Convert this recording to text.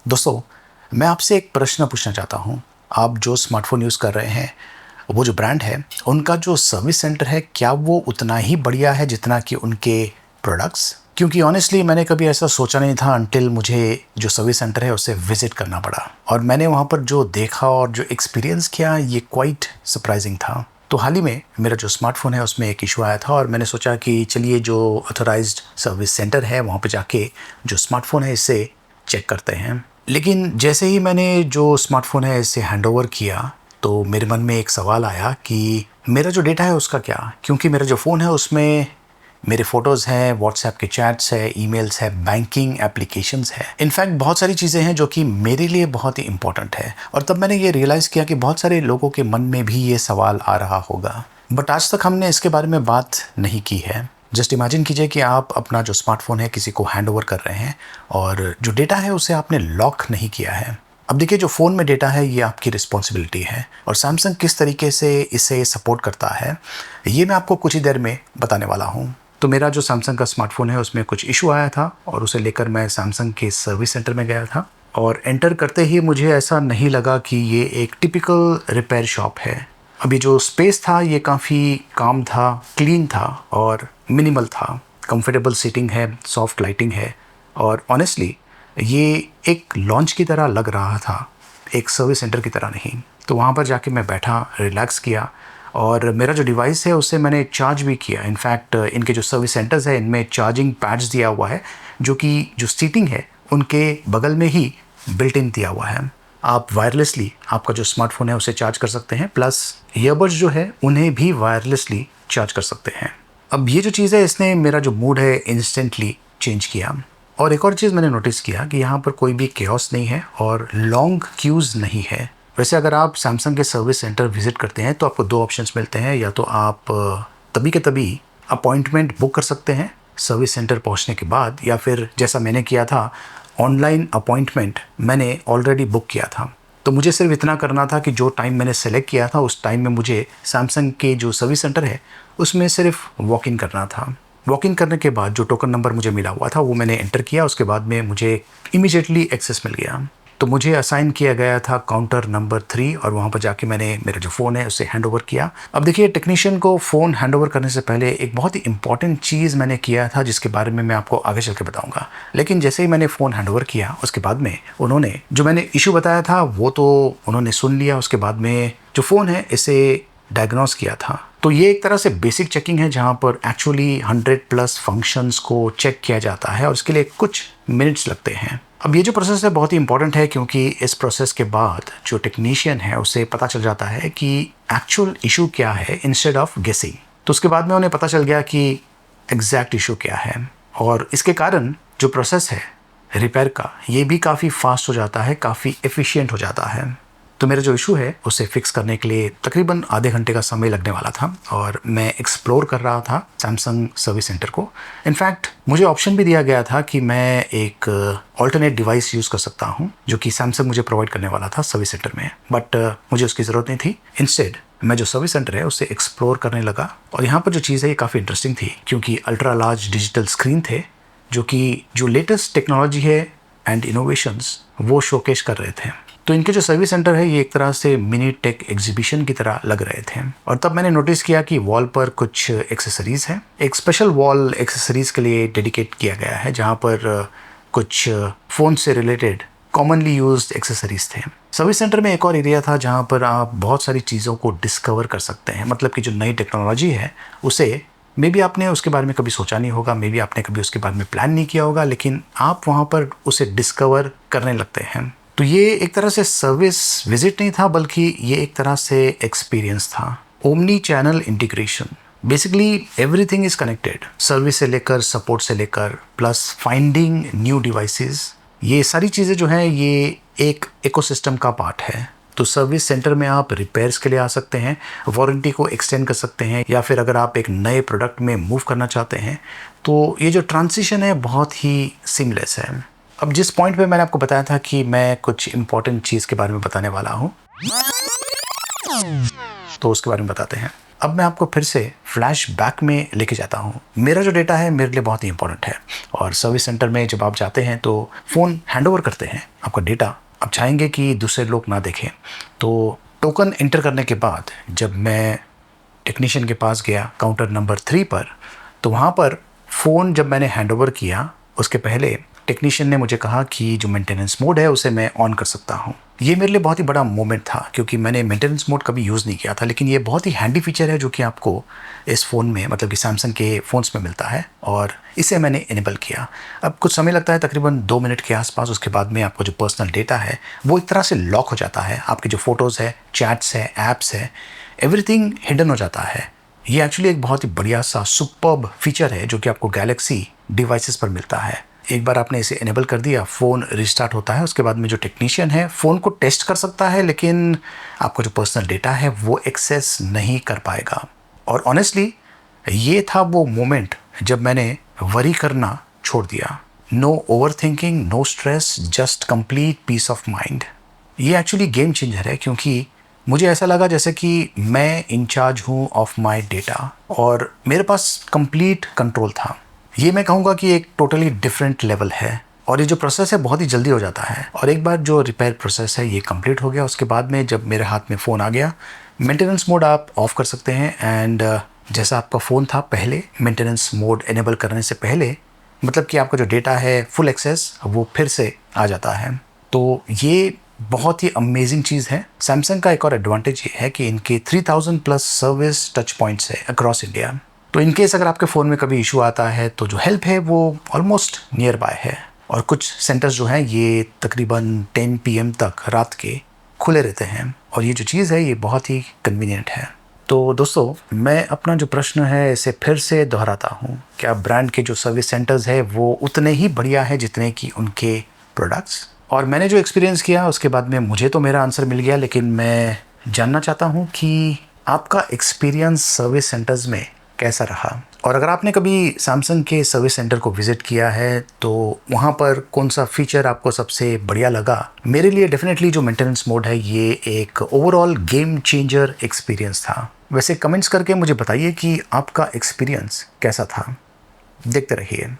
दोस्तों, मैं आपसे एक प्रश्न पूछना चाहता हूँ। आप जो स्मार्टफ़ोन यूज़ कर रहे हैं, वो जो ब्रांड है, उनका जो सर्विस सेंटर है, क्या वो उतना ही बढ़िया है जितना कि उनके प्रोडक्ट्स? क्योंकि ऑनेस्टली मैंने कभी ऐसा सोचा नहीं था अंटिल मुझे जो सर्विस सेंटर है, उसे विज़िट करना पड़ा और मैंने वहाँ पर जो देखा और जो एक्सपीरियंस किया, ये क्वाइट सरप्राइज़िंग था। तो हाल ही में मेरा जो स्मार्टफ़ोन है, उसमें एक इश्यू आया था और मैंने सोचा कि चलिए जो ऑथराइज़्ड सर्विस सेंटर है, वहाँ पे जाके जो स्मार्टफ़ोन है, इसे चेक करते हैं। लेकिन जैसे ही मैंने जो स्मार्टफ़ोन है इसे हैंडओवर किया, तो मेरे मन में एक सवाल आया कि मेरा जो डेटा है उसका क्या? क्योंकि मेरा जो फ़ोन है उसमें मेरे फ़ोटोज़ हैं, व्हाट्सएप के चैट्स हैं, ईमेल्स हैं, बैंकिंग एप्लीकेशंस हैं। इनफैक्ट बहुत सारी चीज़ें हैं जो कि मेरे लिए बहुत ही इम्पोर्टेंट है और तब मैंने ये रियलाइज़ किया कि बहुत सारे लोगों के मन में भी ये सवाल आ रहा होगा। बट आज तक हमने इसके बारे में बात नहीं की है। जस्ट इमेजिन कीजिए कि आप अपना जो स्मार्टफ़ोन है किसी को हैंडओवर कर रहे हैं और जो डेटा है उसे आपने लॉक नहीं किया है। अब देखिए जो फ़ोन में डेटा है ये आपकी रिस्पॉन्सिबिलिटी है और सैमसंग किस तरीके से इसे सपोर्ट करता है, ये मैं आपको कुछ ही देर में बताने वाला हूँ। तो मेरा जो सैमसंग का स्मार्टफ़ोन है उसमें कुछ इश्यू आया था और उसे लेकर मैं सैमसंग के सर्विस सेंटर में गया था और एंटर करते ही मुझे ऐसा नहीं लगा कि ये एक टिपिकल रिपेयर शॉप है। अभी जो स्पेस था ये काफ़ी काम था, क्लीन था और मिनिमल था। कंफर्टेबल सीटिंग है, सॉफ्ट लाइटिंग है और ऑनेस्टली ये एक लॉन्च की तरह लग रहा था, एक सर्विस सेंटर की तरह नहीं। तो वहाँ पर जाके मैं बैठा, रिलैक्स किया और मेरा जो डिवाइस है उससे मैंने चार्ज भी किया। इनफैक्ट इनके जो सर्विस सेंटर्स है इनमें चार्जिंग पैड्स दिया हुआ है जो कि जो सीटिंग है उनके बगल में ही बिल्ट इन दिया हुआ है। आप वायरलेसली आपका जो स्मार्टफ़ोन है उसे चार्ज कर सकते हैं, प्लस ईयरबड्स जो है उन्हें भी वायरलेसली चार्ज कर सकते हैं। अब ये जो चीज़ है इसने मेरा जो मूड है इंस्टेंटली चेंज किया। और एक और चीज़ मैंने नोटिस किया कि यहाँ पर कोई भी केओस नहीं है और लॉन्ग क्यूज़ नहीं है। वैसे अगर आप सैमसंग के सर्विस सेंटर विज़िट करते हैं तो आपको 2 ऑप्शंस मिलते हैं, या तो आप तभी के तभी अपॉइंटमेंट बुक कर सकते हैं सर्विस सेंटर पहुँचने के बाद, या फिर जैसा मैंने किया था ऑनलाइन अपॉइंटमेंट मैंने ऑलरेडी बुक किया था। तो मुझे सिर्फ इतना करना था कि जो टाइम मैंने सेलेक्ट किया था उस टाइम में मुझे सैमसंग के जो सर्विस सेंटर है उसमें सिर्फ वॉक इन करना था। वॉक इन करने के बाद जो टोकन नंबर मुझे मिला हुआ था वो मैंने एंटर किया, उसके बाद में मुझे इमीडिएटली एक्सेस मिल गया। तो मुझे असाइन किया गया था काउंटर नंबर 3 और वहाँ पर जाके मैंने मेरा जो फ़ोन है उसे हैंड ओवर किया। अब देखिए टेक्नीशियन को फ़ोन हैंड ओवर करने से पहले एक बहुत ही इंपॉर्टेंट चीज़ मैंने किया था जिसके बारे में मैं आपको आगे चल के बताऊँगा। लेकिन जैसे ही मैंने फ़ोन हैंड ओवर किया उसके बाद में उन्होंने जो मैंने इशू बताया था वो तो उन्होंने सुन लिया। उसके बाद में जो फ़ोन है इसे डायग्नोस किया था। तो ये एक तरह से बेसिक चेकिंग है जहाँ पर एक्चुअली 100+ फंक्शंस को चेक किया जाता है और इसके लिए कुछ मिनट्स लगते हैं। अब ये जो प्रोसेस है बहुत ही इंपॉर्टेंट है क्योंकि इस प्रोसेस के बाद जो टेक्नीशियन है उसे पता चल जाता है कि एक्चुअल इशू क्या है इंस्टेड ऑफ गेसिंग। तो उसके बाद में उन्हें पता चल गया कि एग्जैक्ट इशू क्या है और इसके कारण जो प्रोसेस है रिपेयर का ये भी काफ़ी फास्ट हो जाता है, काफ़ी एफिशिएंट हो जाता है। तो मेरा जो इशू है उसे फिक्स करने के लिए तकरीबन आधे घंटे का समय लगने वाला था और मैं एक्सप्लोर कर रहा था सैमसंग सर्विस सेंटर को। इनफैक्ट मुझे ऑप्शन भी दिया गया था कि मैं एक ऑल्टरनेट डिवाइस यूज़ कर सकता हूं जो कि सैमसंग मुझे प्रोवाइड करने वाला था सर्विस सेंटर में, बट मुझे उसकी ज़रूरत नहीं थी। इंस्टेड मैं जो सर्विस सेंटर है उसे एक्सप्लोर करने लगा और यहाँ पर जो चीज़ है ये काफ़ी इंटरेस्टिंग थी क्योंकि अल्ट्रा लार्ज डिजिटल स्क्रीन थे जो कि जो लेटेस्ट टेक्नोलॉजी है एंड इनोवेशंस वो शोकेस कर रहे थे। तो इनके जो सर्विस सेंटर है ये एक तरह से मिनी टेक एग्जीबिशन की तरह लग रहे थे और तब मैंने नोटिस किया कि वॉल पर कुछ एक्सेसरीज़ हैं। एक स्पेशल वॉल एक्सेसरीज़ के लिए डेडिकेट किया गया है जहाँ पर कुछ फ़ोन से रिलेटेड कॉमनली यूज्ड एक्सेसरीज़ थे। सर्विस सेंटर में एक और एरिया था जहाँ पर आप बहुत सारी चीज़ों को डिस्कवर कर सकते हैं, मतलब कि जो नई टेक्नोलॉजी है उसे मे बी आपने उसके बारे में कभी सोचा नहीं होगा, मे बी आपने कभी उसके बारे में प्लान नहीं किया होगा, लेकिन आप वहाँ पर उसे डिस्कवर करने लगते हैं। तो ये एक तरह से सर्विस विजिट नहीं था बल्कि ये एक तरह से एक्सपीरियंस था। Omni channel integration, basically everything is connected, service से लेकर सपोर्ट से लेकर प्लस फाइंडिंग न्यू डिवाइसेस, ये सारी चीज़ें जो हैं ये एक इकोसिस्टम का पार्ट है। तो सर्विस सेंटर में आप रिपेयर्स के लिए आ सकते हैं, वारंटी को एक्सटेंड कर सकते हैं, या फिर अगर आप एक नए प्रोडक्ट में मूव करना चाहते हैं तो ये जो ट्रांजिशन है बहुत ही सीमलेस है। अब जिस पॉइंट पे मैंने आपको बताया था कि मैं कुछ इंपॉर्टेंट चीज़ के बारे में बताने वाला हूँ तो उसके बारे में बताते हैं। अब मैं आपको फिर से फ्लैश बैक में लेके जाता हूँ। मेरा जो डेटा है मेरे लिए बहुत ही इंपॉर्टेंट है, और सर्विस सेंटर में जब आप जाते हैं तो फ़ोन हैंडओवर करते हैं आपका डेटा। आप चाहेंगे कि दूसरे लोग ना देखें, तो टोकन एंटर करने के बाद जब मैं टेक्नीशियन के पास गया काउंटर नंबर 3 पर, तो वहाँ पर फ़ोन जब मैंने हैंडओवर किया उसके पहले टेक्नीशियन ने मुझे कहा कि जो मेंटेनेंस मोड है उसे मैं ऑन कर सकता हूँ। ये मेरे लिए बहुत ही बड़ा मोमेंट था, क्योंकि मैंने मेंटेनेंस मोड कभी यूज़ नहीं किया था, लेकिन ये बहुत ही हैंडी फीचर है जो कि आपको इस फ़ोन में, मतलब कि सैमसंग के फ़ोन्स में मिलता है, और इसे मैंने इनेबल किया। अब कुछ समय लगता है, तकरीबन 2 मिनट के आसपास। उसके बाद में आपका जो पर्सनल डेटा है वो एक तरह से लॉक हो जाता है। आपके जो फ़ोटोज़ है, चैट्स है, ऐप्स है, एवरीथिंग हिडन हो जाता है। ये एक्चुअली एक बहुत ही बढ़िया सा सुपर्ब फीचर है जो कि आपको गैलेक्सी डिवाइसेस पर मिलता है। एक बार आपने इसे इनेबल कर दिया, फ़ोन रिस्टार्ट होता है। उसके बाद में जो टेक्नीशियन है फ़ोन को टेस्ट कर सकता है, लेकिन आपका जो पर्सनल डेटा है वो एक्सेस नहीं कर पाएगा। और ऑनेस्टली ये था वो मोमेंट जब मैंने वरी करना छोड़ दिया। No over thinking, no stress, just complete peace of mind. ये एक्चुअली गेम चेंजर है, क्योंकि मुझे ऐसा लगा जैसे कि मैं इंचार्ज हूँ ऑफ माई डेटा और मेरे पास कंप्लीट कंट्रोल था। ये मैं कहूँगा कि एक टोटली डिफरेंट लेवल है, और ये जो प्रोसेस है बहुत ही जल्दी हो जाता है। और एक बार जो रिपेयर प्रोसेस है ये कंप्लीट हो गया, उसके बाद में जब मेरे हाथ में फ़ोन आ गया, मेंटेनेंस मोड आप ऑफ़ कर सकते हैं। एंड जैसा आपका फ़ोन था पहले, मेंटेनेंस मोड इनेबल करने से पहले, मतलब कि आपका जो डेटा है फुल एक्सेस वो फिर से आ जाता है। तो ये बहुत ही अमेजिंग चीज़ है। सैमसंग का एक और एडवांटेज ये है कि इनके 3000 प्लस सर्विस टच पॉइंट्स है अक्रॉस इंडिया। तो इनकेस अगर आपके फ़ोन में कभी इशू आता है तो जो हेल्प है वो ऑलमोस्ट नियर बाय है। और कुछ सेंटर्स जो हैं ये तकरीबन 10 PM तक रात के खुले रहते हैं, और ये जो चीज़ है ये बहुत ही कन्वीनियंट है। तो दोस्तों, मैं अपना जो प्रश्न है इसे फिर से दोहराता हूँ, क्या ब्रांड के जो सर्विस सेंटर्स है वो उतने ही बढ़िया है जितने कि उनके प्रोडक्ट्स? और मैंने जो एक्सपीरियंस किया उसके बाद में मुझे तो मेरा आंसर मिल गया, लेकिन मैं जानना चाहता हूँ कि आपका एक्सपीरियंस सर्विस सेंटर्स में कैसा रहा। और अगर आपने कभी सैमसंग के सर्विस सेंटर को विज़िट किया है तो वहाँ पर कौन सा फीचर आपको सबसे बढ़िया लगा? मेरे लिए डेफिनेटली जो मेंटेनेंस मोड है ये एक ओवरऑल गेम चेंजर एक्सपीरियंस था। वैसे कमेंट्स करके मुझे बताइए कि आपका एक्सपीरियंस कैसा था। देखते रहिए।